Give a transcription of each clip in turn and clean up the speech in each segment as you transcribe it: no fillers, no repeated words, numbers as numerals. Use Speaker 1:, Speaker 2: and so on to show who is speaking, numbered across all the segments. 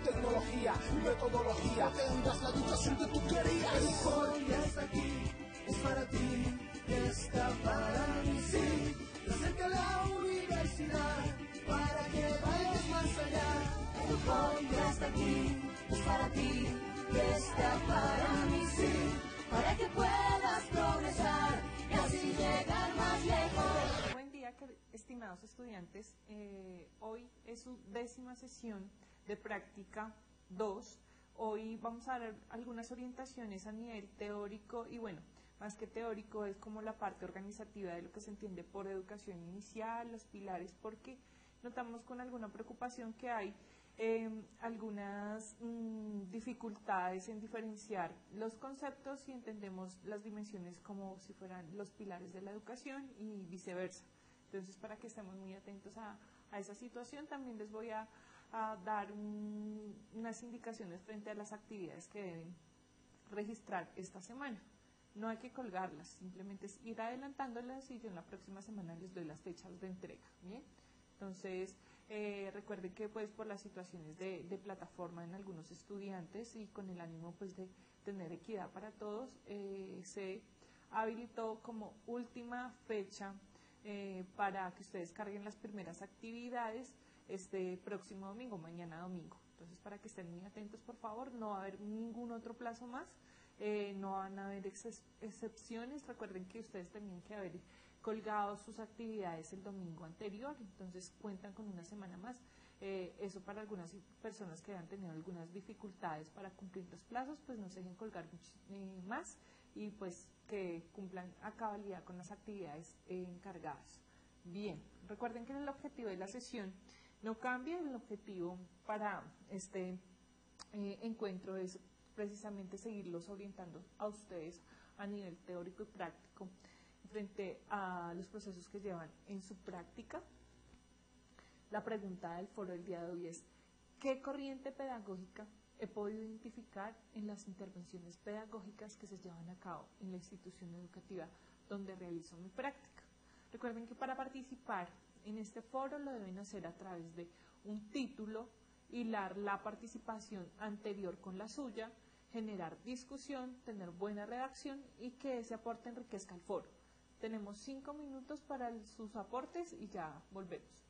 Speaker 1: tecnología y metodología. Tendrás la educación que tú querías.
Speaker 2: Euforia está aquí, es para ti, está para mí, sí. Te acerca la universidad para que vayas más allá. Euforia está aquí, es para ti, está para mí, sí. Para que puedas progresar y así llegar más lejos.
Speaker 3: Buen día, estimados estudiantes. Hoy es su 10ª sesión de práctica 2. Hoy vamos a dar algunas orientaciones a nivel teórico y bueno, más que teórico es como la parte organizativa de lo que se entiende por educación inicial, los pilares, porque notamos con alguna preocupación que hay algunas dificultades en diferenciar los conceptos y entendemos las dimensiones como si fueran los pilares de la educación y viceversa. Entonces, para que estemos muy atentos a esa situación, también les voy a dar unas indicaciones frente a las actividades que deben registrar esta semana. No hay que colgarlas, simplemente es ir adelantándolas y yo en la próxima semana les doy las fechas de entrega. ¿Bien? Entonces, recuerden que pues por las situaciones de plataforma en algunos estudiantes y con el ánimo pues de tener equidad para todos, se habilitó como última fecha para que ustedes carguen las primeras actividades este próximo domingo, mañana domingo. Entonces, para que estén muy atentos, por favor, no va a haber ningún otro plazo más, no van a haber excepciones. Recuerden que ustedes tenían que haber colgado sus actividades el domingo anterior, entonces cuentan con una semana más. Eso para algunas personas que han tenido algunas dificultades para cumplir los plazos, pues no se dejen colgar más y pues que cumplan a cabalidad con las actividades encargadas. Bien, recuerden que el objetivo de la sesión no cambia. El objetivo para este encuentro es precisamente seguirlos orientando a ustedes a nivel teórico y práctico frente a los procesos que llevan en su práctica. La pregunta del foro del día de hoy es: ¿qué corriente pedagógica he podido identificar en las intervenciones pedagógicas que se llevan a cabo en la institución educativa donde realizo mi práctica? Recuerden que para participar en este foro lo deben hacer a través de un título, hilar la participación anterior con la suya, generar discusión, tener buena redacción y que ese aporte enriquezca el foro. Tenemos 5 minutos para sus aportes y ya volvemos.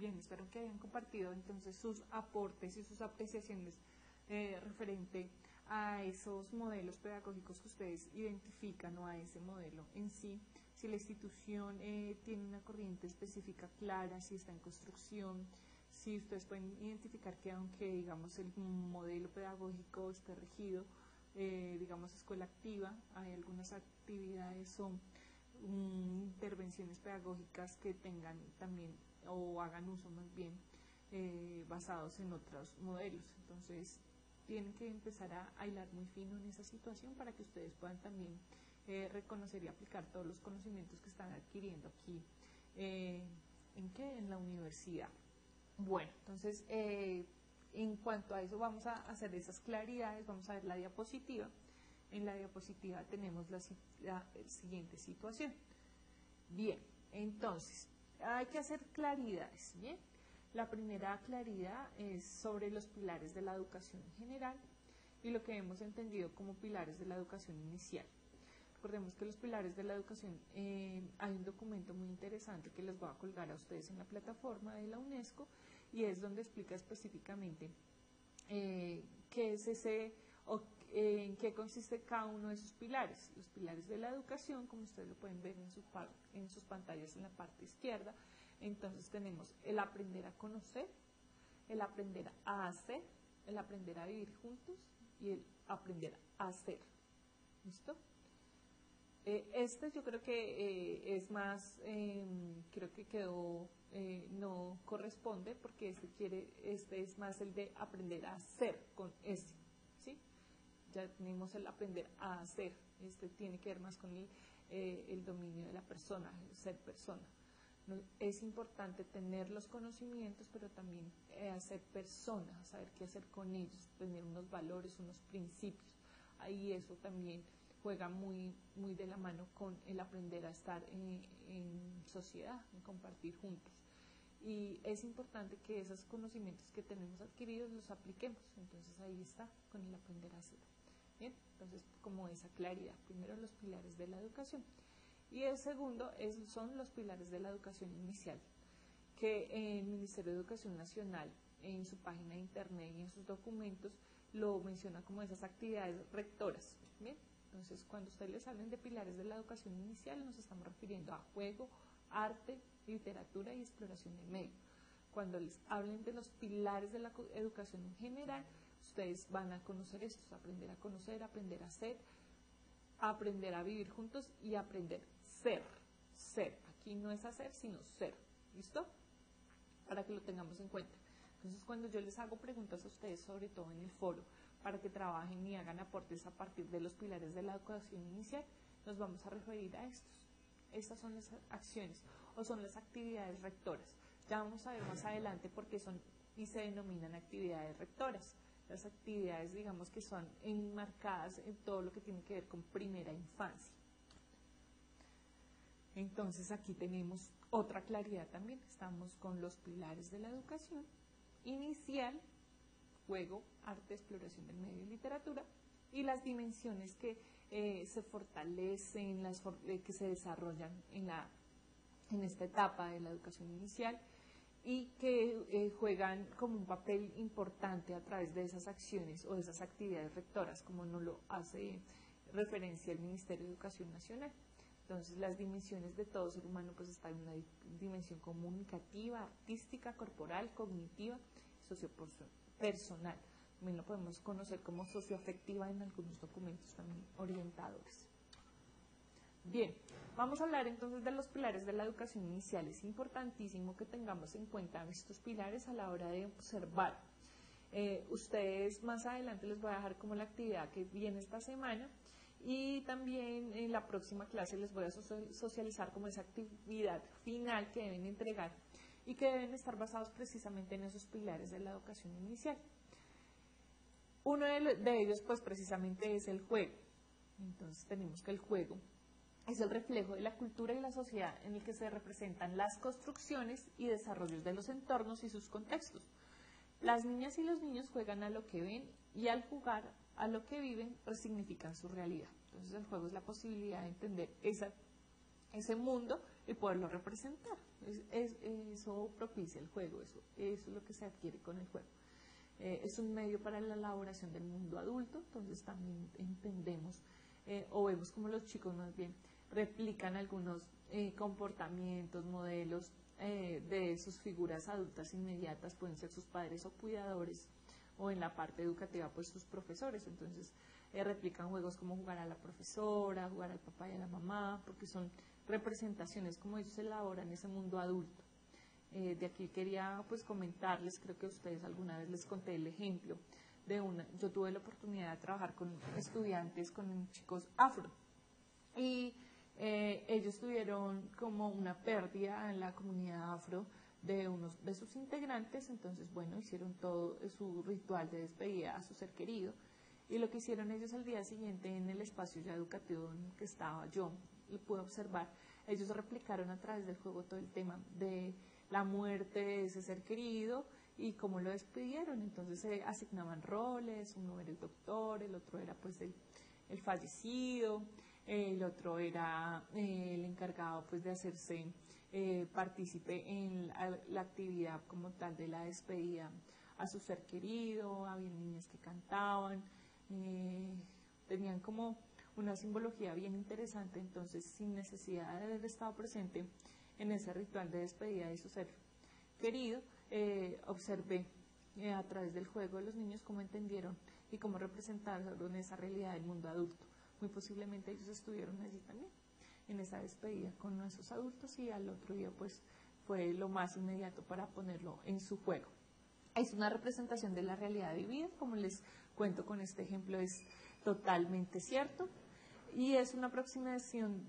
Speaker 3: bien, espero que hayan compartido entonces sus aportes y sus apreciaciones referente a esos modelos pedagógicos que ustedes identifican o a ese modelo en sí, si la institución tiene una corriente específica clara, si está en construcción, si ustedes pueden identificar que aunque digamos el modelo pedagógico esté regido, digamos escuela activa, hay algunas actividades o intervenciones pedagógicas que tengan también o hagan uso más bien basados en otros modelos. Entonces tienen que empezar a hilar muy fino en esa situación para que ustedes puedan también reconocer y aplicar todos los conocimientos que están adquiriendo aquí en la universidad. Bueno, entonces en cuanto a eso vamos a hacer esas claridades, vamos a ver la diapositiva. En la diapositiva tenemos la siguiente situación. Bien, entonces hay que hacer claridades, ¿bien? La primera claridad es sobre los pilares de la educación en general y lo que hemos entendido como pilares de la educación inicial. Recordemos que los pilares de la educación, hay un documento muy interesante que les voy a colgar a ustedes en la plataforma de la UNESCO y es donde explica específicamente qué es ese o en qué consiste cada uno de esos pilares. Los pilares de la educación, como ustedes lo pueden ver en sus pantallas en la parte izquierda. Entonces tenemos el aprender a conocer, el aprender a hacer, el aprender a vivir juntos y el aprender a hacer. ¿Listo? Este yo creo que es más, creo que quedó, no corresponde porque este es más el de aprender a hacer con ese, ¿sí? Ya tenemos el aprender a hacer, este tiene que ver más con el dominio de la persona, el ser persona. Es importante tener los conocimientos, pero también hacer personas, saber qué hacer con ellos, tener unos valores, unos principios. Ahí eso también juega muy, muy de la mano con el aprender a estar en sociedad, en compartir juntos. Y es importante que esos conocimientos que tenemos adquiridos los apliquemos. Entonces ahí está, con el aprender a hacer. Bien, entonces como esa claridad. Primero los pilares de la educación. Y el segundo son los pilares de la educación inicial, que el Ministerio de Educación Nacional en su página de internet y en sus documentos lo menciona como esas actividades rectoras. ¿Bien? Entonces cuando ustedes les hablen de pilares de la educación inicial nos estamos refiriendo a juego, arte, literatura y exploración del medio. Cuando les hablen de los pilares de la educación en general, ustedes van a conocer estos, aprender a conocer, aprender a hacer, aprender a vivir juntos y aprender ser. Aquí no es hacer, sino ser. ¿Listo? Para que lo tengamos en cuenta. Entonces, cuando yo les hago preguntas a ustedes, sobre todo en el foro, para que trabajen y hagan aportes a partir de los pilares de la educación inicial, nos vamos a referir a estos. Estas son las acciones o son las actividades rectoras. Ya vamos a ver más adelante por qué son y se denominan actividades rectoras. Las actividades, digamos, que son enmarcadas en todo lo que tiene que ver con primera infancia. Entonces aquí tenemos otra claridad también. Estamos con los pilares de la educación inicial, juego, arte, exploración del medio y literatura, y las dimensiones que se fortalecen, que se desarrollan en esta etapa de la educación inicial y que juegan como un papel importante a través de esas acciones o de esas actividades rectoras, como nos lo hace referencia el Ministerio de Educación Nacional. Entonces, las dimensiones de todo ser humano pues está en una dimensión comunicativa, artística, corporal, cognitiva, sociopersonal. También lo podemos conocer como socioafectiva en algunos documentos también orientadores. Bien, vamos a hablar entonces de los pilares de la educación inicial. Es importantísimo que tengamos en cuenta estos pilares a la hora de observar. Ustedes más adelante les voy a dejar como la actividad que viene esta semana y también en la próxima clase les voy a socializar como esa actividad final que deben entregar y que deben estar basados precisamente en esos pilares de la educación inicial. Uno de ellos pues precisamente es el juego. Entonces tenemos que el juego es el reflejo de la cultura y la sociedad en el que se representan las construcciones y desarrollos de los entornos y sus contextos. Las niñas y los niños juegan a lo que ven y al jugar a lo que viven resignifican su realidad. Entonces el juego es la posibilidad de entender esa ese mundo y poderlo representar. Eso propicia el juego, eso es lo que se adquiere con el juego. Es un medio para la elaboración del mundo adulto, entonces también entendemos o vemos como los chicos más bien replican algunos comportamientos, modelos de sus figuras adultas inmediatas, pueden ser sus padres o cuidadores, o en la parte educativa pues sus profesores. Entonces replican juegos como jugar a la profesora, jugar al papá y a la mamá, porque son representaciones como ellos elaboran ese mundo adulto. De aquí quería pues comentarles, creo que a ustedes alguna vez les conté el ejemplo de yo tuve la oportunidad de trabajar con estudiantes, con chicos afro, y ellos tuvieron como una pérdida en la comunidad afro de unos de sus integrantes. Entonces bueno, hicieron todo su ritual de despedida a su ser querido, y lo que hicieron ellos al día siguiente en el espacio ya educativo en el que estaba yo, lo pude observar, ellos replicaron a través del juego todo el tema de la muerte de ese ser querido y cómo lo despidieron. Entonces se asignaban roles, uno era el doctor, el otro era pues el fallecido, el otro era el encargado pues de hacerse partícipe en la actividad como tal de la despedida a su ser querido. Había niñas que cantaban, tenían como una simbología bien interesante. Entonces, sin necesidad de haber estado presente en ese ritual de despedida de su ser querido, observé a través del juego de los niños cómo entendieron y cómo representaron esa realidad del mundo adulto. Muy posiblemente ellos estuvieron allí también, en esa despedida con nuestros adultos, y al otro día pues fue lo más inmediato para ponerlo en su juego. Es una representación de la realidad vivida, como les cuento con este ejemplo, es totalmente cierto, y es una aproximación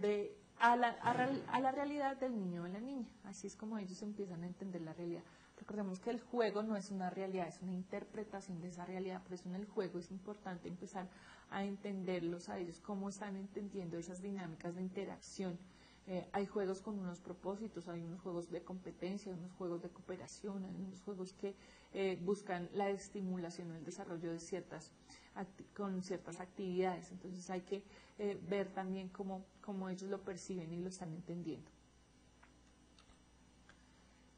Speaker 3: a la realidad del niño o de la niña. Así es como ellos empiezan a entender la realidad. Recordemos que el juego no es una realidad, es una interpretación de esa realidad. Por eso en el juego es importante empezar a entenderlos a ellos, cómo están entendiendo esas dinámicas de interacción. Hay juegos con unos propósitos, hay unos juegos de competencia, unos juegos de cooperación, hay unos juegos que buscan la estimulación o el desarrollo de con ciertas actividades. Entonces hay que ver también cómo ellos lo perciben y lo están entendiendo.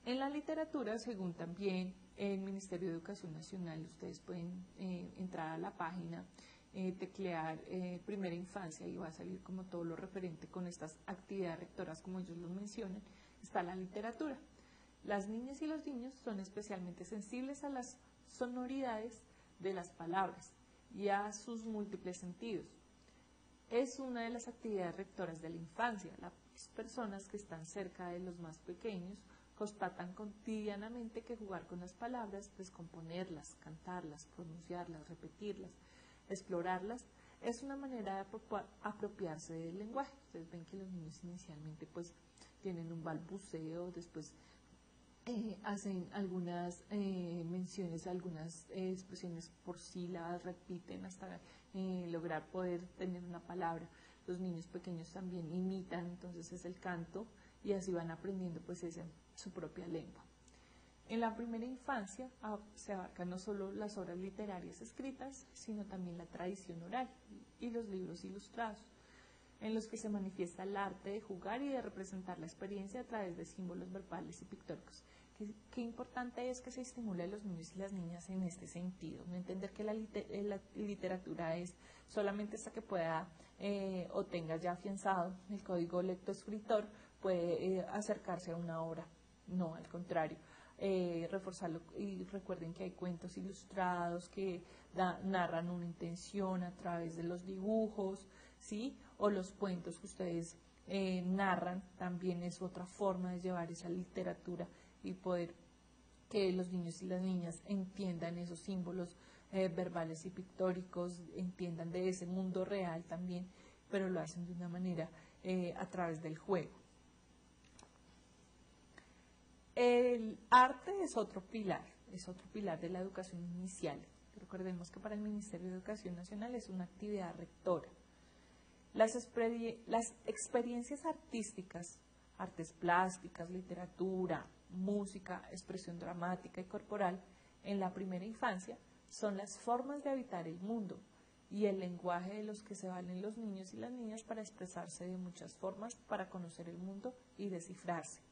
Speaker 3: En la literatura, según también el Ministerio de Educación Nacional, ustedes pueden entrar a la página, teclear primera infancia, y va a salir como todo lo referente con estas actividades rectoras como ellos lo mencionan. Está la literatura. Las niñas y los niños son especialmente sensibles a las sonoridades de las palabras y a sus múltiples sentidos. Es una de las actividades rectoras de la infancia. Las personas que están cerca de los más pequeños constatan cotidianamente que jugar con las palabras, descomponerlas, cantarlas, pronunciarlas, repetirlas, explorarlas, es una manera de apropiarse del lenguaje. Ustedes ven que los niños inicialmente pues tienen un balbuceo, después hacen algunas menciones, algunas expresiones por sílabas, repiten hasta lograr poder tener una palabra. Los niños pequeños también imitan, entonces es el canto, y así van aprendiendo pues su propia lengua. En la primera infancia se abarcan no solo las obras literarias escritas, sino también la tradición oral y los libros ilustrados, en los que se manifiesta el arte de jugar y de representar la experiencia a través de símbolos verbales y pictóricos. Qué importante es que se estimule a los niños y las niñas en este sentido, no entender que la literatura es solamente hasta que pueda o tenga ya afianzado el código lectoescritor, puede acercarse a una obra. No, al contrario. Reforzarlo, y recuerden que hay cuentos ilustrados que narran una intención a través de los dibujos, ¿sí? O los cuentos que ustedes narran, también es otra forma de llevar esa literatura y poder que los niños y las niñas entiendan esos símbolos verbales y pictóricos, entiendan de ese mundo real también, pero lo hacen de una manera a través del juego. El arte es otro pilar de la educación inicial. Recordemos que para el Ministerio de Educación Nacional es una actividad rectora. Las experiencias artísticas, artes plásticas, literatura, música, expresión dramática y corporal en la primera infancia son las formas de habitar el mundo y el lenguaje de los que se valen los niños y las niñas para expresarse de muchas formas, para conocer el mundo y descifrarse.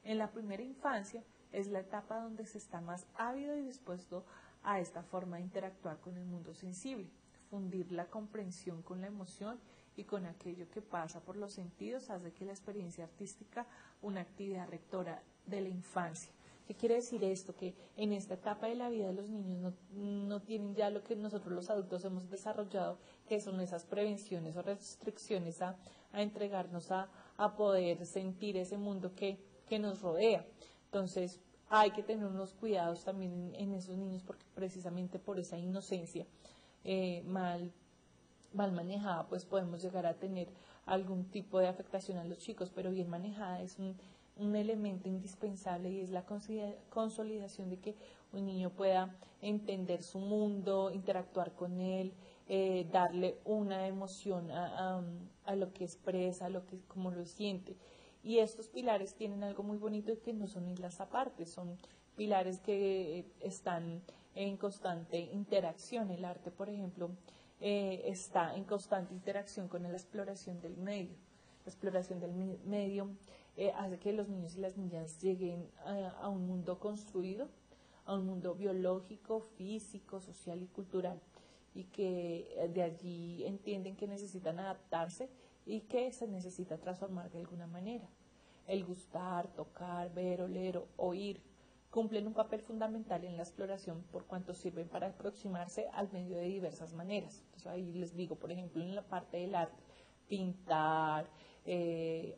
Speaker 3: En la primera infancia es la etapa donde se está más ávido y dispuesto a esta forma de interactuar con el mundo sensible. Fundir la comprensión con la emoción y con aquello que pasa por los sentidos hace que la experiencia artística una actividad rectora de la infancia. ¿Qué quiere decir esto? Que en esta etapa de la vida de los niños no tienen ya lo que nosotros los adultos hemos desarrollado, que son esas prevenciones o restricciones a entregarnos a poder sentir ese mundo que nos rodea. Entonces hay que tener unos cuidados también en esos niños, porque precisamente por esa inocencia mal manejada, pues podemos llegar a tener algún tipo de afectación a los chicos, pero bien manejada es un elemento indispensable, y es la consolidación de que un niño pueda entender su mundo, interactuar con él, darle una emoción a lo que expresa, como lo siente. Y estos pilares tienen algo muy bonito, que no son islas aparte, son pilares que están en constante interacción. El arte, por ejemplo, está en constante interacción con la exploración del medio. La exploración del medio hace que los niños y las niñas lleguen a un mundo construido, a un mundo biológico, físico, social y cultural, y que de allí entienden que necesitan adaptarse y que se necesita transformar de alguna manera. El gustar, tocar, ver, oler, oír cumplen un papel fundamental en la exploración, por cuanto sirven para aproximarse al medio de diversas maneras. Entonces ahí les digo, por ejemplo, en la parte del arte, pintar,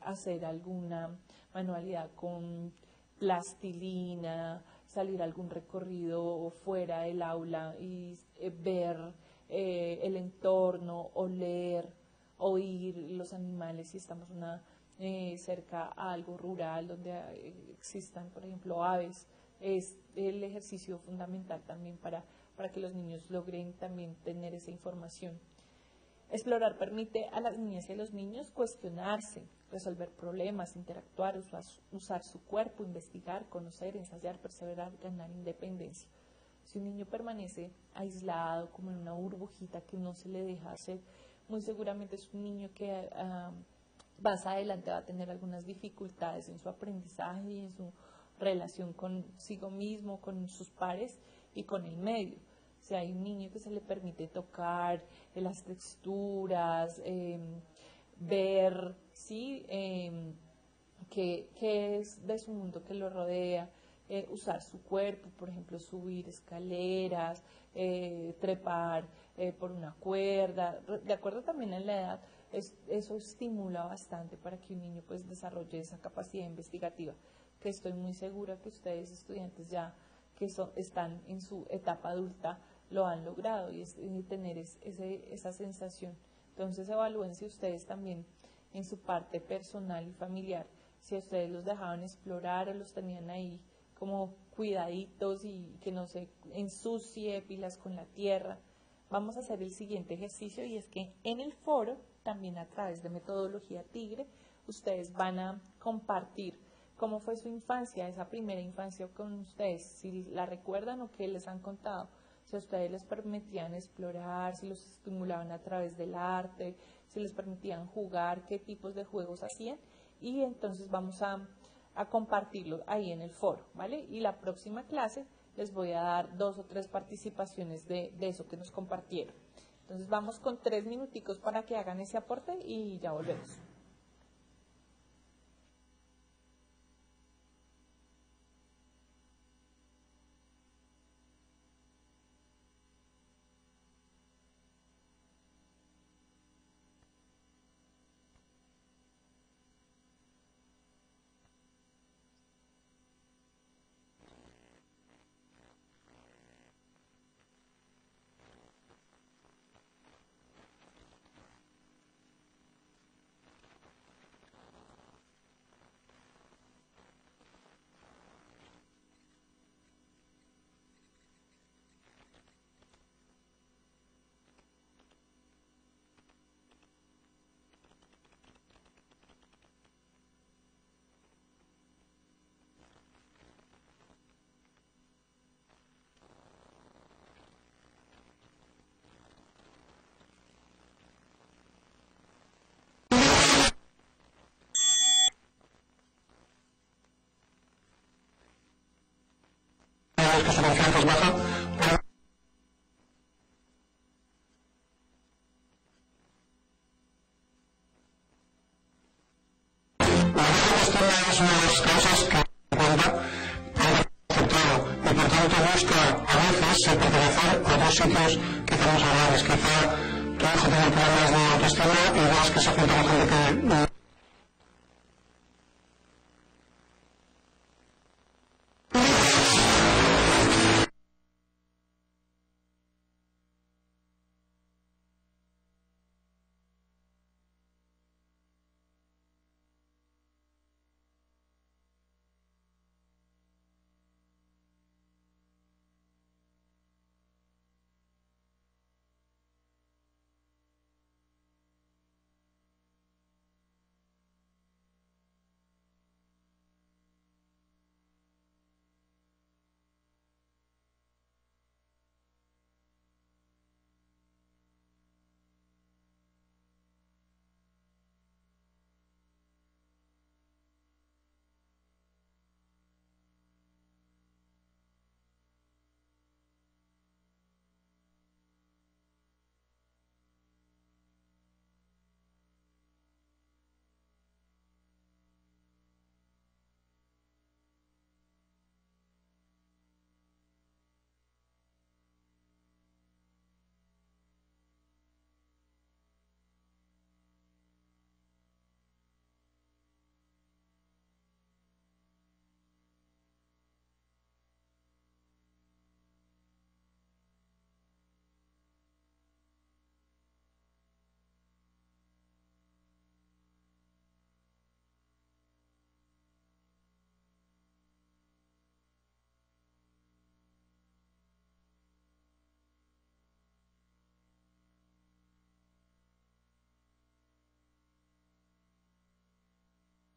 Speaker 3: hacer alguna manualidad con plastilina, salir a algún recorrido fuera del aula y ver el entorno, oler, oír los animales, si estamos cerca a algo rural donde existan, por ejemplo, aves. Es el ejercicio fundamental también para que los niños logren también tener esa información. Explorar permite a las niñas y a los niños cuestionarse, resolver problemas, interactuar, usar su cuerpo, investigar, conocer, ensayar, perseverar, ganar independencia. Si un niño permanece aislado, como en una burbujita que no se le deja hacer, muy seguramente es un niño que más adelante va a tener algunas dificultades en su aprendizaje y en su relación consigo mismo, con sus pares y con el medio. O sea, hay un niño que se le permite tocar las texturas, ver, ¿sí? Qué es de su mundo que lo rodea, usar su cuerpo, por ejemplo, subir escaleras, trepar por una cuerda, de acuerdo también a la edad. Eso estimula bastante para que un niño pues desarrolle esa capacidad investigativa, que estoy muy segura que ustedes, estudiantes ya que están en su etapa adulta, lo han logrado, y es tener esa sensación. Entonces evalúen si ustedes también en su parte personal y familiar, si a ustedes los dejaban explorar o los tenían ahí como cuidaditos y que no se ensucie, pilas con la tierra. Vamos a hacer el siguiente ejercicio, y es que en el foro, también a través de metodología Tigre, ustedes van a compartir cómo fue su infancia, esa primera infancia con ustedes, si la recuerdan o qué les han contado, si a ustedes les permitían explorar, si los estimulaban a través del arte, si les permitían jugar, qué tipos de juegos hacían, y entonces vamos a compartirlo ahí en el foro, ¿vale? Y la próxima clase les voy a dar 2 o 3 participaciones de eso que nos compartieron. Entonces vamos con 3 minuticos para que hagan ese aporte y ya volvemos.
Speaker 4: las causas que encuentra aceptado y por tanto busca a veces pertenecer a otros sitios quizá más agradables. Quizá tu hijo tiene problemas de autoestima y veas que se junta con gente que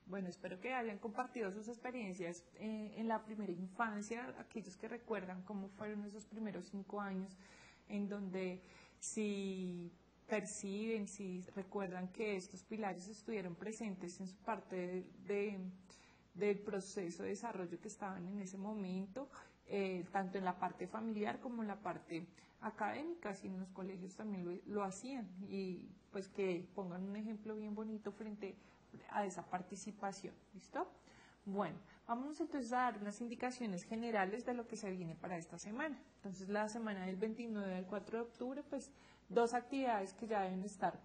Speaker 3: Bueno, espero que hayan compartido sus experiencias en la primera infancia, aquellos que recuerdan cómo fueron esos primeros 5 años, en donde si perciben, si recuerdan que estos pilares estuvieron presentes en su parte del proceso de desarrollo que estaban en ese momento, tanto en la parte familiar como en la parte académica, si en los colegios también lo hacían, y pues que pongan un ejemplo bien bonito frente a esa participación. ¿Listo? Bueno, vamos entonces a dar unas indicaciones generales de lo que se viene para esta semana. Entonces, la semana del 29 al 4 de octubre, pues 2 actividades que ya deben estar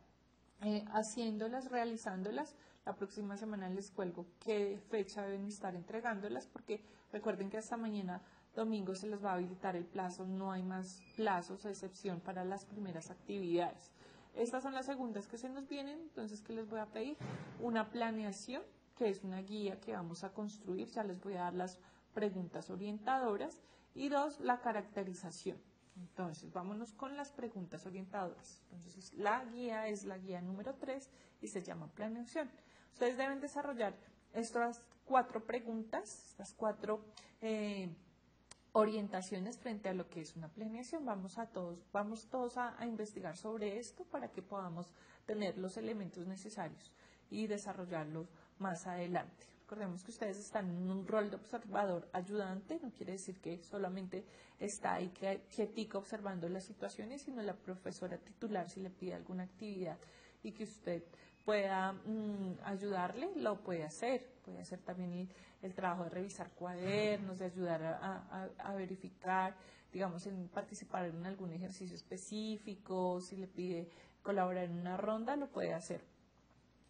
Speaker 3: haciéndolas, realizándolas. La próxima semana les cuelgo qué fecha deben estar entregándolas, porque recuerden que hasta mañana domingo se les va a habilitar el plazo, no hay más plazos a excepción para las primeras actividades. Estas son las segundas que se nos vienen, entonces, ¿qué les voy a pedir? Una planeación, que es una guía que vamos a construir, ya les voy a dar las preguntas orientadoras, y 2, la caracterización. Entonces, vámonos con las preguntas orientadoras. Entonces, la guía es la guía número 3 y se llama planeación. Ustedes deben desarrollar estas 4 preguntas, estas 4 orientaciones frente a lo que es una planeación. Vamos todos a investigar sobre esto para que podamos tener los elementos necesarios y desarrollarlo más adelante. Recordemos que ustedes están en un rol de observador ayudante, no quiere decir que solamente está ahí quietica observando las situaciones, sino la profesora titular, si le pide alguna actividad y que usted pueda ayudarle, lo puede hacer también el trabajo de revisar cuadernos, de ayudar a verificar, digamos, en participar en algún ejercicio específico, si le pide colaborar en una ronda, lo puede hacer.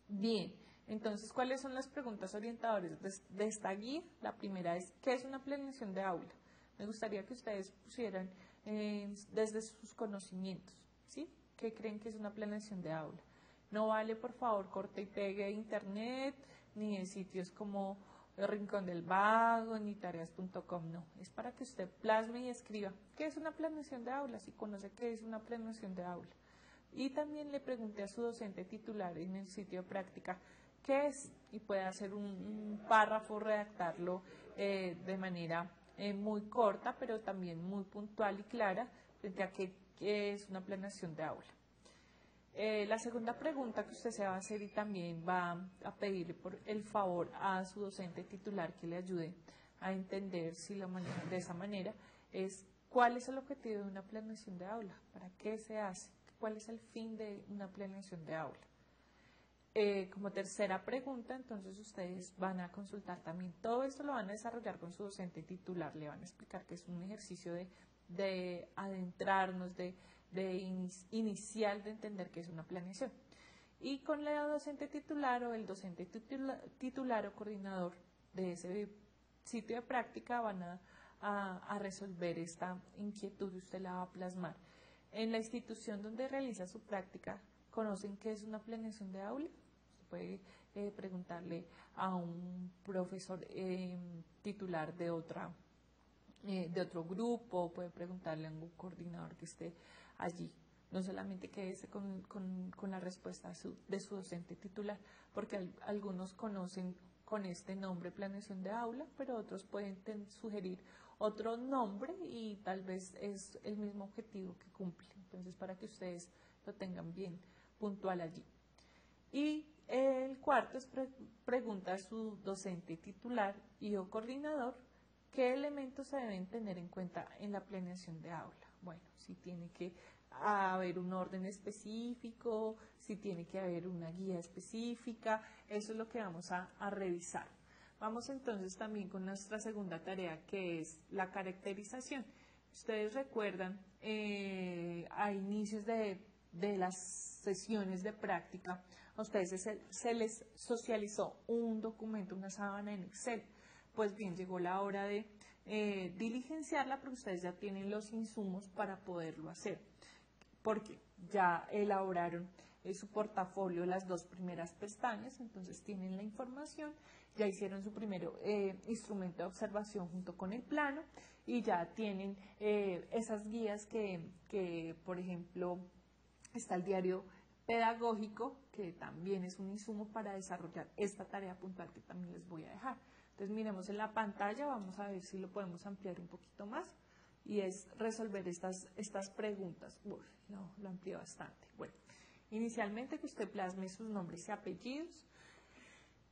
Speaker 3: Bien, entonces, ¿cuáles son las preguntas orientadoras de esta guía? La primera es, ¿qué es una planeación de aula? Me gustaría que ustedes pusieran desde sus conocimientos, ¿sí? ¿Qué creen que es una planeación de aula? No vale, por favor, corte y pegue de internet, ni de sitios como El Rincón del Vago, ni tareas.com, no. Es para que usted plasme y escriba qué es una planeación de aula, si conoce qué es una planeación de aula. Y también le pregunté a su docente titular en el sitio de práctica qué es, y puede hacer un párrafo, redactarlo de manera muy corta, pero también muy puntual y clara frente a qué es una planeación de aula. La segunda pregunta que usted se va a hacer, y también va a pedirle por el favor a su docente titular que le ayude a entender si lo maneja de esa manera, es ¿cuál es el objetivo de una planeación de aula? ¿Para qué se hace? ¿Cuál es el fin de una planeación de aula? Como tercera pregunta, entonces ustedes van a consultar también, todo esto lo van a desarrollar con su docente titular, le van a explicar que es un ejercicio de adentrarnos, inicial de entender qué es una planeación. Y con la docente titular o el docente titular o coordinador de ese sitio de práctica van a resolver esta inquietud y usted la va a plasmar. En la institución donde realiza su práctica, ¿conocen qué es una planeación de aula? Puede preguntarle a un profesor titular de otro grupo, puede preguntarle a un coordinador que esté allí. No solamente quédese con la respuesta de su docente titular, porque algunos conocen con este nombre planeación de aula, pero otros pueden sugerir otro nombre y tal vez es el mismo objetivo que cumple. Entonces, para que ustedes lo tengan bien puntual allí. Y el cuarto es pregunta a su docente titular y o coordinador qué elementos se deben tener en cuenta en la planeación de aula. Bueno, si tiene que haber un orden específico, si tiene que haber una guía específica, eso es lo que vamos a revisar. Vamos entonces también con nuestra segunda tarea, que es la caracterización. Ustedes recuerdan, a inicios de las sesiones de práctica, a ustedes se les socializó un documento, una sábana en Excel. Pues bien, llegó la hora de diligenciarla, porque ustedes ya tienen los insumos para poderlo hacer, porque ya elaboraron su portafolio, las dos primeras pestañas, entonces tienen la información, ya hicieron su primer instrumento de observación junto con el plano y ya tienen esas guías que, por ejemplo, está el diario pedagógico, que también es un insumo para desarrollar esta tarea puntual que también les voy a dejar. Entonces miremos en la pantalla, vamos a ver si lo podemos ampliar un poquito más y es resolver estas preguntas. Uf, no, lo amplié bastante. Bueno, inicialmente que usted plasme sus nombres y apellidos.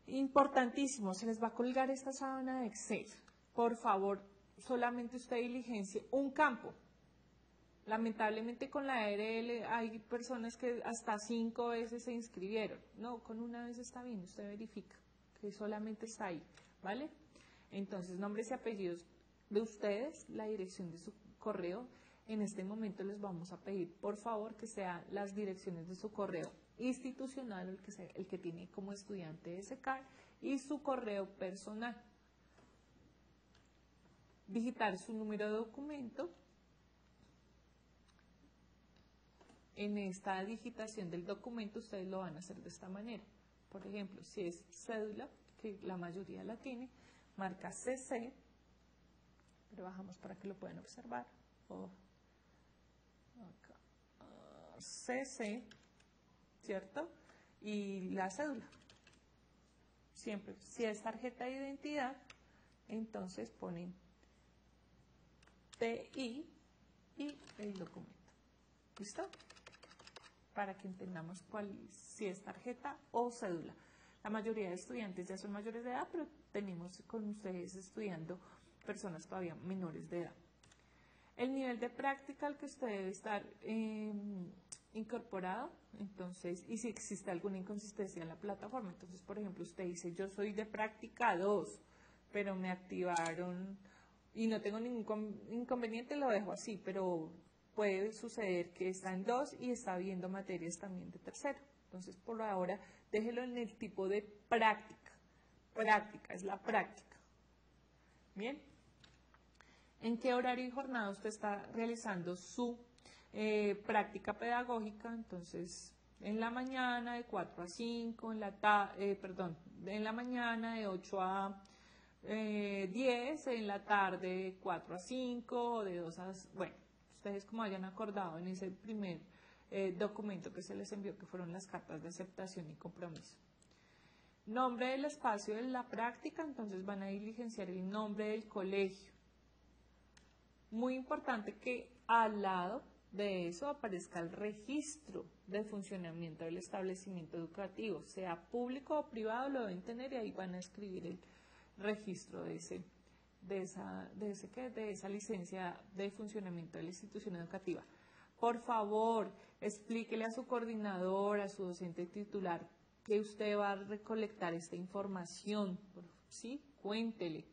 Speaker 3: Importantísimo, se les va a colgar esta sábana de Excel. Por favor, solamente usted diligencie un campo. Lamentablemente con la ARL hay personas que hasta 5 veces se inscribieron. No, con una vez está bien, usted verifica que solamente está ahí, ¿vale? Entonces, nombres y apellidos de ustedes, la dirección de su correo. En este momento les vamos a pedir, por favor, que sean las direcciones de su correo institucional, el que tiene como estudiante de SECAR, y su correo personal. Digitar su número de documento. En esta digitación del documento ustedes lo van a hacer de esta manera. Por ejemplo, si es cédula, que la mayoría la tiene, marca CC, pero bajamos para que lo puedan observar. Acá, CC, ¿cierto? Y la cédula. Siempre, si es tarjeta de identidad, entonces ponen TI y el documento. ¿Listo? Para que entendamos si es tarjeta o cédula. La mayoría de estudiantes ya son mayores de edad, pero tenemos con ustedes estudiando personas todavía menores de edad. El nivel de práctica al que usted debe estar incorporado, entonces, y si existe alguna inconsistencia en la plataforma, entonces, por ejemplo, usted dice, yo soy de práctica 2, pero me activaron y no tengo ningún inconveniente, lo dejo así, pero puede suceder que está en 2 y está viendo materias también de tercero. Entonces, por ahora, déjelo en el tipo de práctica. Práctica, es la práctica. Bien. ¿En qué horario y jornada usted está realizando su práctica pedagógica? Entonces, en la mañana de 4 a 5, en la mañana de 8 a 10, en la tarde de 4 a 5, de 2 a... Bueno, ustedes como hayan acordado en ese primer documento que se les envió, que fueron las cartas de aceptación y compromiso. Nombre del espacio de la práctica, entonces van a diligenciar el nombre del colegio. Muy importante que al lado de eso aparezca el registro de funcionamiento del establecimiento educativo, sea público o privado, lo deben tener y ahí van a escribir el registro de esa licencia de funcionamiento de la institución educativa. Por favor, explíquele a su coordinador, a su docente titular, que usted va a recolectar esta información, ¿sí? Cuéntele.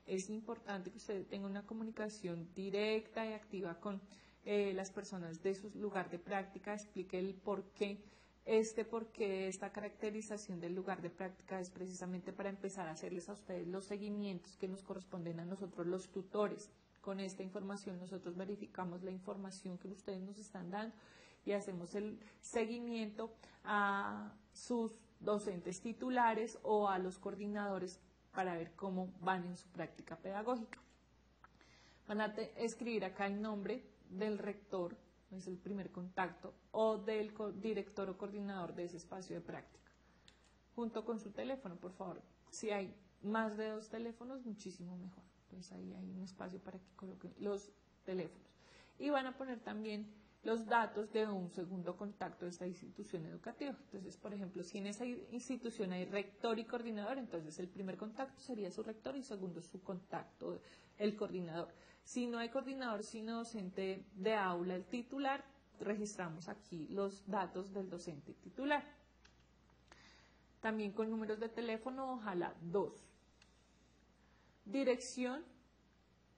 Speaker 3: Es importante que usted tenga una comunicación directa y activa con las personas de su lugar de práctica, explique el por qué. Esta caracterización del lugar de práctica es precisamente para empezar a hacerles a ustedes los seguimientos que nos corresponden a nosotros los tutores. Con esta información nosotros verificamos la información que ustedes nos están dando y hacemos el seguimiento a sus docentes titulares o a los coordinadores para ver cómo van en su práctica pedagógica. Van a escribir acá el nombre del rector, es el primer contacto, o del director o coordinador de ese espacio de práctica, junto con su teléfono, por favor. Si hay más de 2 teléfonos, muchísimo mejor. Entonces ahí hay un espacio para que coloquen los teléfonos. Y van a poner también los datos de un segundo contacto de esta institución educativa. Entonces, por ejemplo, si en esa institución hay rector y coordinador, entonces el primer contacto sería su rector y segundo su contacto, el coordinador. Si no hay coordinador, sino docente de aula, el titular, registramos aquí los datos del docente titular. También con números de teléfono, ojalá 2. Dirección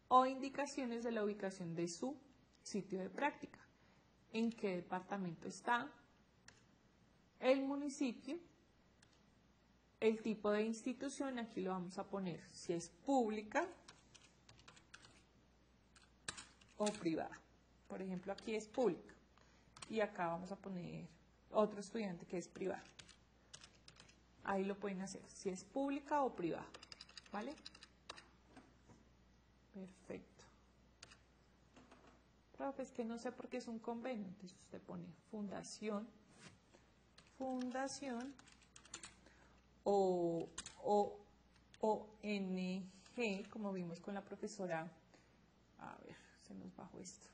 Speaker 3: o indicaciones de la ubicación de su sitio de práctica. En qué departamento está, el municipio, el tipo de institución, aquí lo vamos a poner si es pública o privada. Por ejemplo, aquí es pública y acá vamos a poner otro estudiante que es privado. Ahí lo pueden hacer, si es pública o privada, ¿vale? Perfecto. Profe, es que no sé por qué es un convenio, entonces usted pone fundación o ONG, como vimos con la profesora. A ver, se nos bajó esto.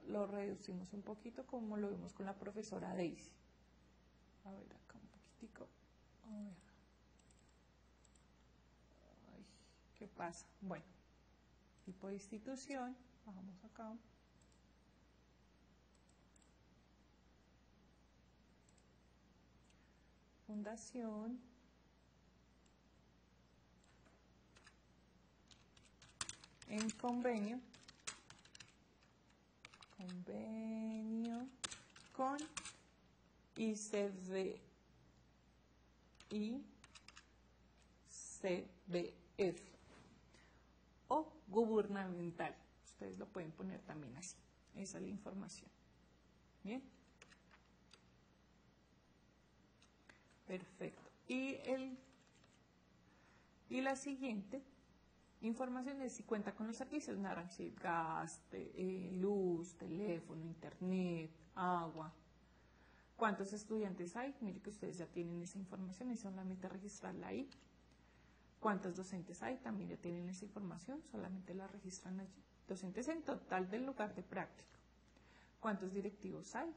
Speaker 3: Lo reducimos un poquito como lo vimos con la profesora Daisy. A ver, acá un poquitico. A ver. Ay, ¿qué pasa? Bueno, tipo de institución. Vamos acá. Fundación. En convenio. Convenio con ICBF o gubernamental. Ustedes lo pueden poner también así. Esa es la información. Bien. Perfecto. Y la siguiente información es si cuenta con los servicios naranjas, gas, luz, teléfono, internet, agua. ¿Cuántos estudiantes hay? Mire que ustedes ya tienen esa información y solamente registrarla ahí. ¿Cuántos docentes hay? También ya tienen esa información, solamente la registran allí. Docentes en total del lugar de práctica. ¿Cuántos directivos hay?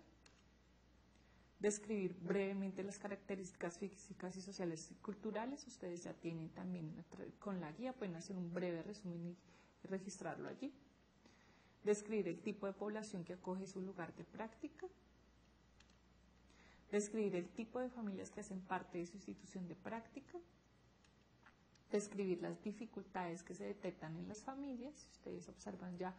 Speaker 3: Describir brevemente las características físicas y sociales y culturales. Ustedes ya tienen también con la guía, pueden hacer un breve resumen y registrarlo allí. Describir el tipo de población que acoge su lugar de práctica. Describir el tipo de familias que hacen parte de su institución de práctica. Describir las dificultades que se detectan en las familias. Si ustedes observan ya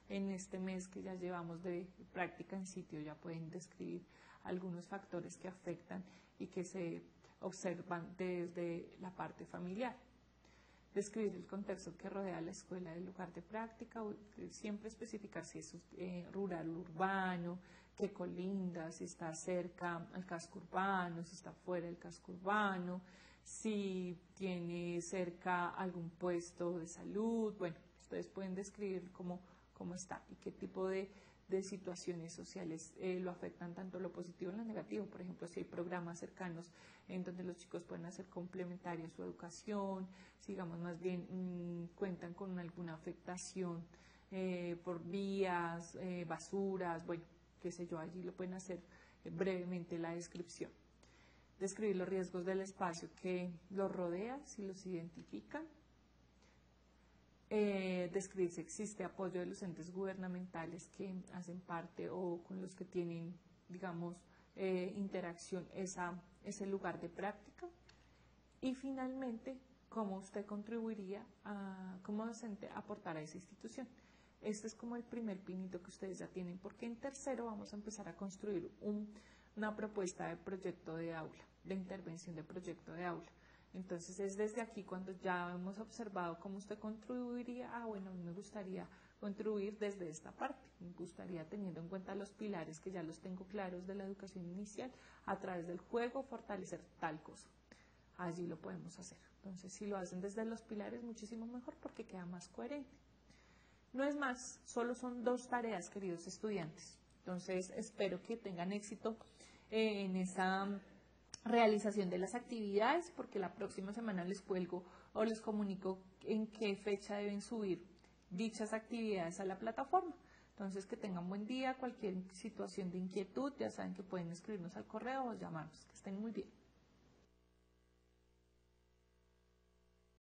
Speaker 3: en este mes que ya llevamos de práctica en sitio, ya pueden describir algunos factores que afectan y que se observan desde la parte familiar. Describir el contexto que rodea la escuela del lugar de práctica, siempre especificar si es rural o urbano, qué colinda, si está cerca al casco urbano, si está fuera del casco urbano, si tiene cerca algún puesto de salud. Bueno, ustedes pueden describir cómo está y qué tipo de situaciones sociales lo afectan, tanto lo positivo como lo negativo. Por ejemplo, si hay programas cercanos en donde los chicos pueden hacer complementaria su educación, si digamos más bien cuentan con alguna afectación por vías, basuras, bueno, qué sé yo, allí lo pueden hacer brevemente la descripción. Describir los riesgos del espacio que los rodea, si los identifican. Describir si existe apoyo de los entes gubernamentales que hacen parte o con los que tienen, digamos, interacción esa es el lugar de práctica. Y finalmente, cómo usted contribuiría como docente a aportar a esa institución. Este es como el primer pinito que ustedes ya tienen, porque en tercero vamos a empezar a construir una propuesta de proyecto de aula, de intervención de proyecto de aula. Entonces es desde aquí cuando ya hemos observado cómo usted contribuiría, bueno, a mí me gustaría contribuir desde esta parte, me gustaría teniendo en cuenta los pilares que ya los tengo claros de la educación inicial, a través del juego fortalecer tal cosa. Allí lo podemos hacer. Entonces si lo hacen desde los pilares muchísimo mejor porque queda más coherente. No es más, solo son 2 tareas, queridos estudiantes. Entonces espero que tengan éxito en esa realización de las actividades, porque la próxima semana les cuelgo o les comunico en qué fecha deben subir dichas actividades a la plataforma. Entonces que tengan buen día, cualquier situación de inquietud, ya saben que pueden escribirnos al correo o llamarnos. Que estén muy bien.